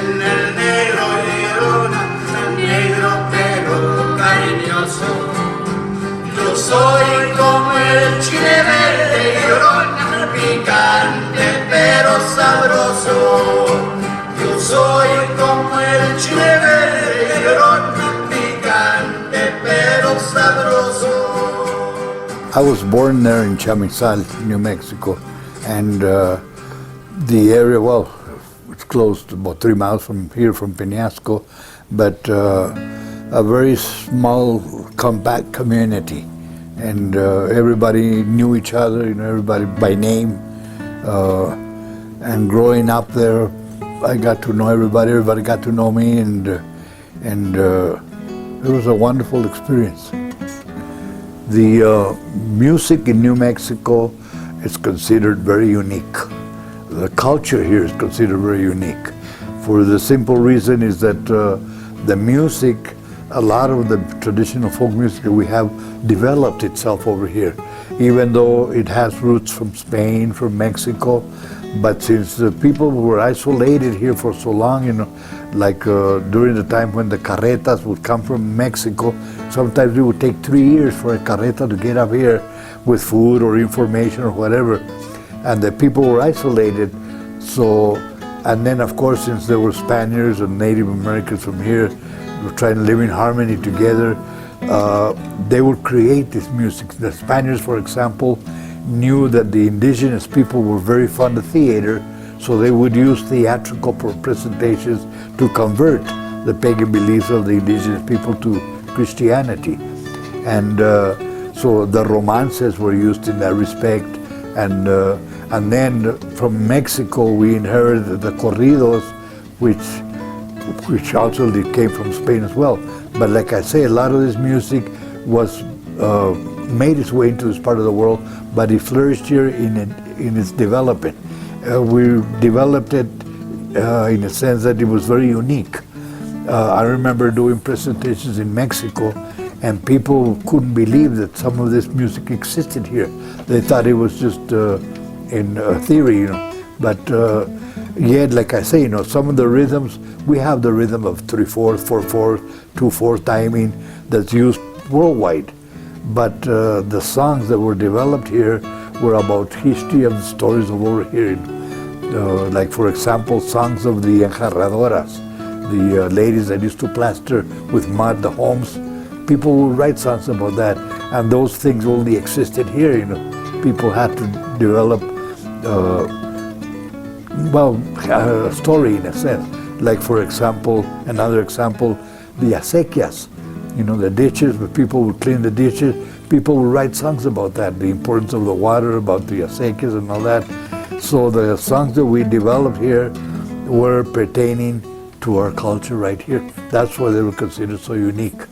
dicen el negro llorona, negro pero cariñoso. Yo soy como el chile verde llorona, picante pero sabroso. Yo soy como el chile verde llorona, picante pero sabroso. I was born there in Chamisal, New Mexico, and the area, well, it's close to about 3 miles from here, from Peñasco, but a very small, compact community, and everybody knew each other, everybody by name, and growing up there, I got to know everybody got to know me, and it was a wonderful experience. The music in New Mexico is considered very unique. The culture here is considered very unique. For the simple reason is that the music, a lot of the traditional folk music that we have developed itself over here, even though it has roots from Spain, from Mexico. But since the people were isolated here for so long, like during the time when the carretas would come from Mexico, sometimes it would take 3 years for a carreta to get up here with food or information or whatever. And the people were isolated. So, and then of course, since there were Spaniards and Native Americans from here, were trying to live in harmony together, they would create this music. The Spaniards, for example, knew that the indigenous people were very fond of theater, so they would use theatrical presentations to convert the pagan beliefs of the indigenous people to Christianity. And so the romances were used in that respect. And then from Mexico we inherited the corridos, which also came from Spain as well. But like I say, a lot of this music was made its way into this part of the world, but it flourished here in its development. We developed it in a sense that it was very unique. I remember doing presentations in Mexico, and people couldn't believe that some of this music existed here. They thought it was just in theory, But yet, like I say, some of the rhythms, we have the rhythm of 3/4, 4/4, 2/4 timing that's used worldwide. But the songs that were developed here were about history of the stories of over here. Like, for example, songs of the enjarradoras, the ladies that used to plaster with mud the homes. People would write songs about that, and those things only existed here. People had to develop, a story in a sense. Like, for example, another example, the acequias. The ditches, where people would clean the ditches. People would write songs about that, the importance of the water, about the acequias and all that. So the songs that we developed here were pertaining to our culture right here. That's why they were considered so unique.